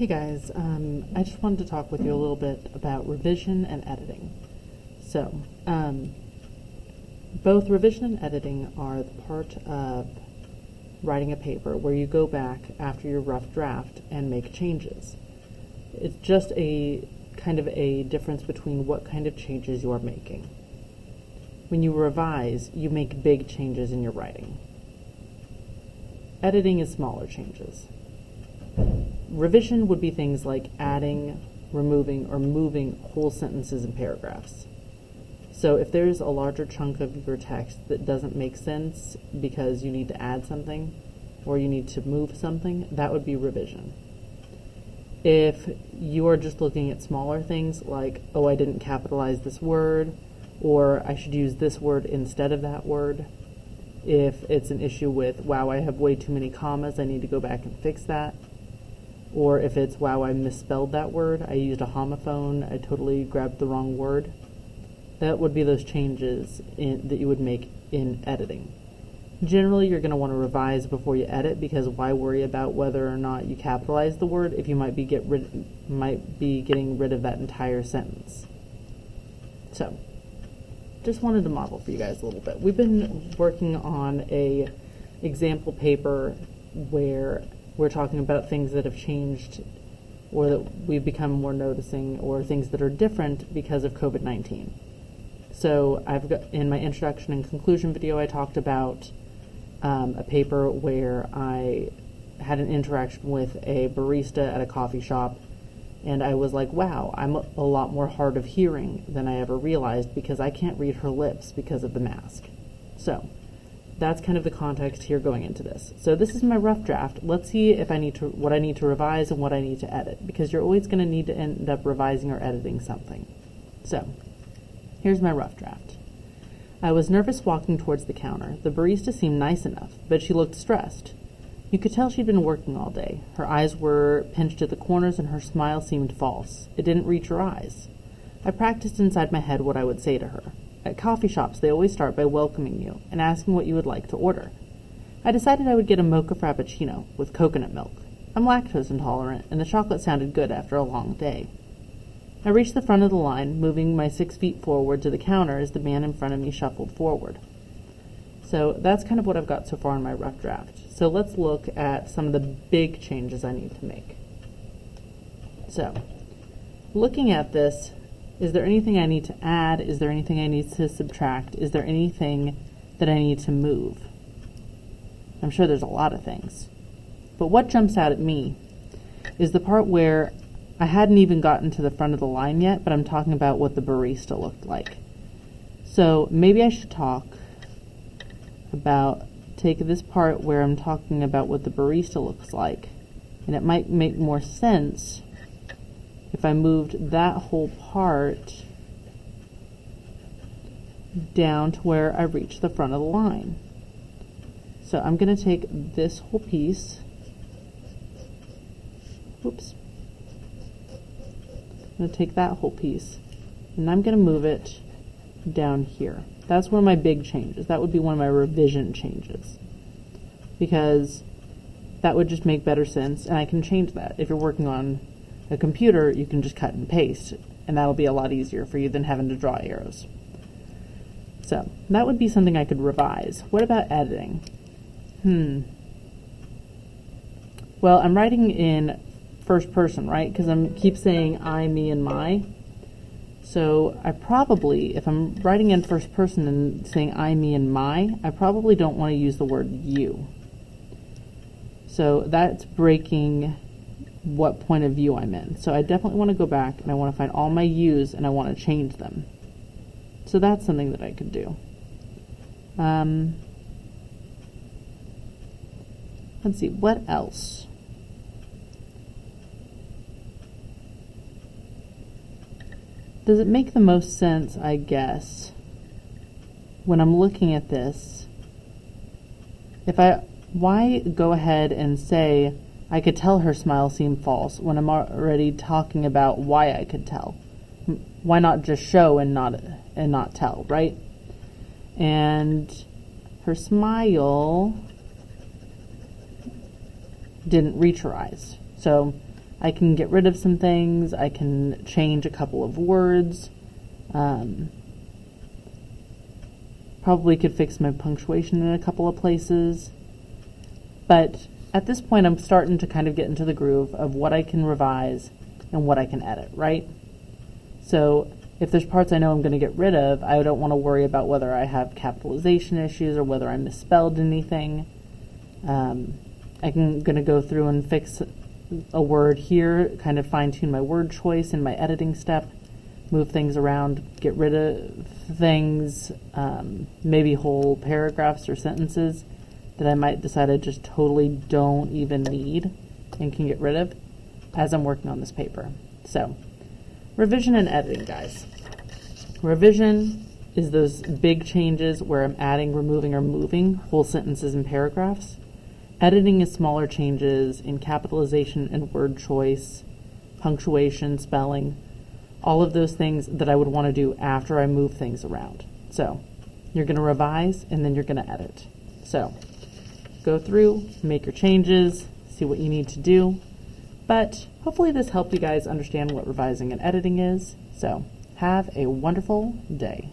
Hey guys, I just wanted to talk with you a little bit about revision and editing. So, both revision and editing are the part of writing a paper where you go back after your rough draft and make changes. It's just a kind of a difference between what kind of changes you are making. When you revise, you make big changes in your writing. Editing is smaller changes. Revision would be things like adding, removing, or moving whole sentences and paragraphs. So if there's a larger chunk of your text that doesn't make sense because you need to add something or you need to move something, that would be revision. If you are just looking at smaller things like, oh, I didn't capitalize this word, or I should use this word instead of that word, if it's an issue with, wow, I have way too many commas, I need to go back and fix that, or if it's, wow, I misspelled that word, I used a homophone, I totally grabbed the wrong word, that would be those changes that you would make in editing. Generally, you're going to want to revise before you edit, because why worry about whether or not you capitalize the word if you might be getting rid of that entire sentence. So, just wanted to model for you guys a little bit. We've been working on a example paper where we're talking about things that have changed or that we've become more noticing or things that are different because of COVID-19. So in my introduction and conclusion video, I talked about a paper where I had an interaction with a barista at a coffee shop, and I was like, wow, I'm a lot more hard of hearing than I ever realized because I can't read her lips because of the mask. So that's kind of the context here going into this. So this is my rough draft. Let's see if what I need to revise and what I need to edit, because you're always going to need to end up revising or editing something. So here's my rough draft. I was nervous walking towards the counter. The barista seemed nice enough, but she looked stressed. You could tell she'd been working all day. Her eyes were pinched at the corners and her smile seemed false. It didn't reach her eyes. I practiced inside my head what I would say to her. At coffee shops, they always start by welcoming you and asking what you would like to order. I decided I would get a mocha frappuccino with coconut milk. I'm lactose intolerant, and the chocolate sounded good after a long day. I reached the front of the line, moving my 6 feet forward to the counter as the man in front of me shuffled forward. So that's kind of what I've got so far in my rough draft. So let's look at some of the big changes I need to make. So, looking at this, is there anything I need to add? Is there anything I need to subtract? Is there anything that I need to move? I'm sure there's a lot of things. But what jumps out at me is the part where I hadn't even gotten to the front of the line yet, but I'm talking about what the barista looked like. So maybe I should take this part where I'm talking about what the barista looks like, and it might make more sense if I moved that whole part down to where I reach the front of the line. So I'm going to take this whole piece, I'm going to take that whole piece, and I'm going to move it down here. That's one of my big changes. That would be one of my revision changes, because that would just make better sense, and I can change that. If you're working on a computer, you can just cut and paste, and that'll be a lot easier for you than having to draw arrows. So that would be something I could revise. What about editing? Well, I'm writing in first person, right? Because I keep saying I, me, and my. So I probably, if I'm writing in first person and saying I, me, and my, I probably don't want to use the word you. So that's breaking what point of view I'm in. So I definitely want to go back and I want to find all my yous and I want to change them. So that's something that I could do. Let's see, what else? Does it make the most sense, I guess, when I'm looking at this, why go ahead and say, I could tell her smile seemed false when I'm already talking about why I could tell? Why not just show and not tell, right? And her smile didn't reach her eyes. So I can get rid of some things. I can change a couple of words. Probably could fix my punctuation in a couple of places. But at this point, I'm starting to kind of get into the groove of what I can revise and what I can edit, right? So if there's parts I know I'm going to get rid of, I don't want to worry about whether I have capitalization issues or whether I misspelled anything. I'm going to go through and fix a word here, kind of fine-tune my word choice in my editing step, move things around, get rid of things, maybe whole paragraphs or sentences that I might decide I just totally don't even need and can get rid of as I'm working on this paper. So, revision and editing, guys. Revision is those big changes where I'm adding, removing, or moving whole sentences and paragraphs. Editing is smaller changes in capitalization and word choice, punctuation, spelling, all of those things that I would want to do after I move things around. So you're going to revise and then you're going to edit. So go through, make your changes, see what you need to do. But hopefully this helped you guys understand what revising and editing is. So have a wonderful day.